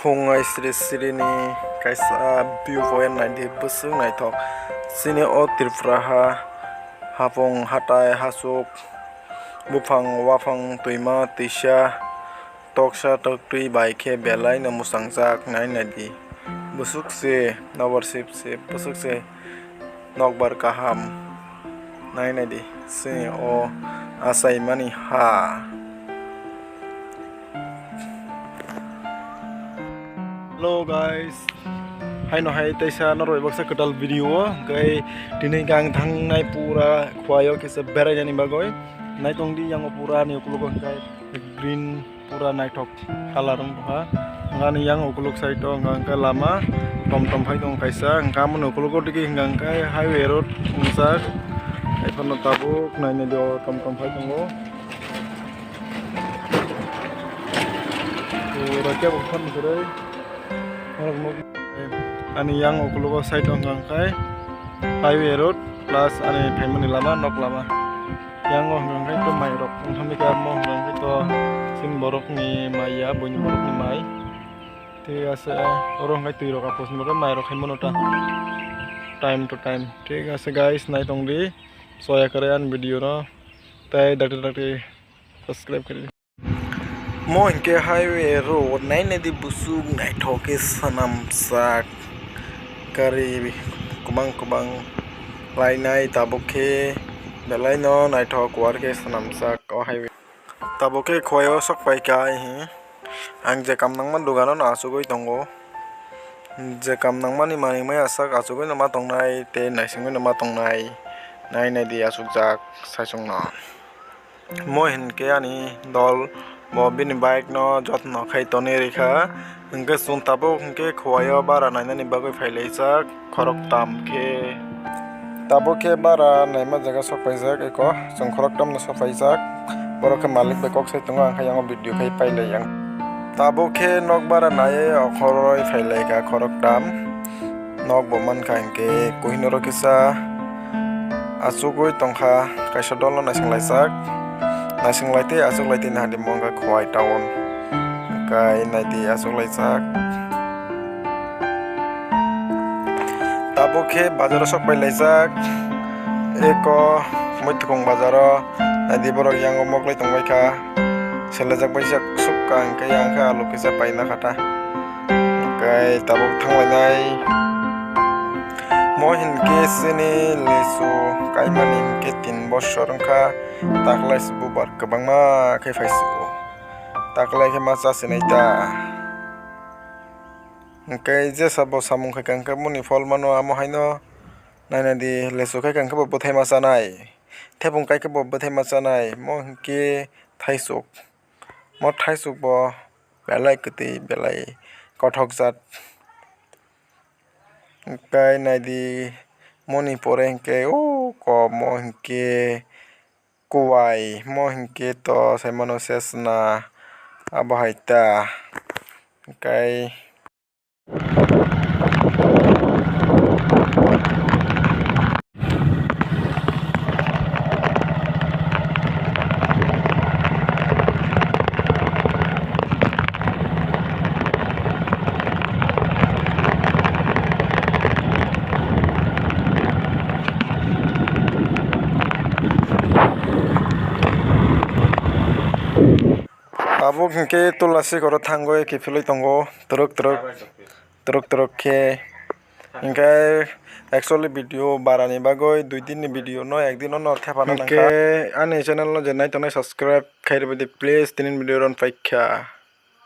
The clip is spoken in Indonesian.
fungai sri ni kaisa view point naidi busung naitok sini o tirfraha hapong hatai hasuk bufang wafang tuima tisha toksa toktui baike belai na musangjak nai nadi busuk se nawarsip se busuk se nokbar kaham nai nadi sini o asai mani ha. Hello guys, hai no hai taisa noroi baksa kedal video kai dinai gang thang nai pura khwayo kisa berai jani bagoi nai tongdi yang pura ni ukuluk kai green pura nai thok kalarung ha ngani yang ukuluk sai to ngangka lama tom phai tong kaisa ngam ukuluk diki ngangkai highway road ungsak ai pano tabuk nai ne do tom phai tongo rakyat bukan berai ani yang ukulugo side ngangkai highway road plus ani family lama nok lama yang ngangkai to mai rok thami ka mo ngangkai to sin borok ni maya bunyi borok ni mai ঠিক আছে orang ngai tui rok apos mo mai rok hemonota time to time ঠিক আছে guys nai tongdi soya karian video no tai dakte subscribe kari mo inke highway road nai ne di busuk nai thoke sanam sak kari kubang lai nai tabokhe belai no nai thok war ke sanam sak o highway tabokhe khoyo sok pai kai hi ang je kam nang man dugano na asugoi tongo je kam nang mani mani mai asak asugoi na ma tongnai te nai singoi na ma tongnai nai nai di asuk jak saisong na mo hinke ani dol bini bike no jotno khai tone rekha hingke suntabo hingke khwayo bara nainani bagoi phailaijak khorok tam khe tabo khe bara naima jaga sopaijak eko jong khorok tam no sopaijak borok khe malik be kok sai tongo angkha yang video khai pailai yang tabo khe nok bara nae okhoroi phailaika khorok tam nok bo mankha hingke kohinoro kisa asugoi tongkha kaisa dol no nasinglaisak nasing laite asuk laite na hadi mongga khwai town kai naiti asuk laijak tabokhe bazar sok pai laijak eko muitkong bazar nadi borok yang moklai tongbai kha selajak baijak sukka angka yang kha alu kisa paina khata kai tabok thanglai nai mohin ke sini lesu kai manin ke 3 bossor angka taklai sububar kebangma kai faisu taklai ke masa senaita kai je sabo samung kai kangka muni fol mano amo haino naina di lesu kai kangka bo thai masa nai thebung kai ke bo thai masa nai mo ke thaisuk mo thaisuk bo belai keti belai kothok jat kai nai di moni pore ke o ko mo ke kuwai mo hingke to saimano sesna abahaita kai abo hingke tulasi koro thangoi kifiloi tongo truk ke hingke actually video barani bagoi 2 din ni video no ekdin no thepana nangka ani channel no je nai tonai subscribe khairi badi please tinin video ron paikha।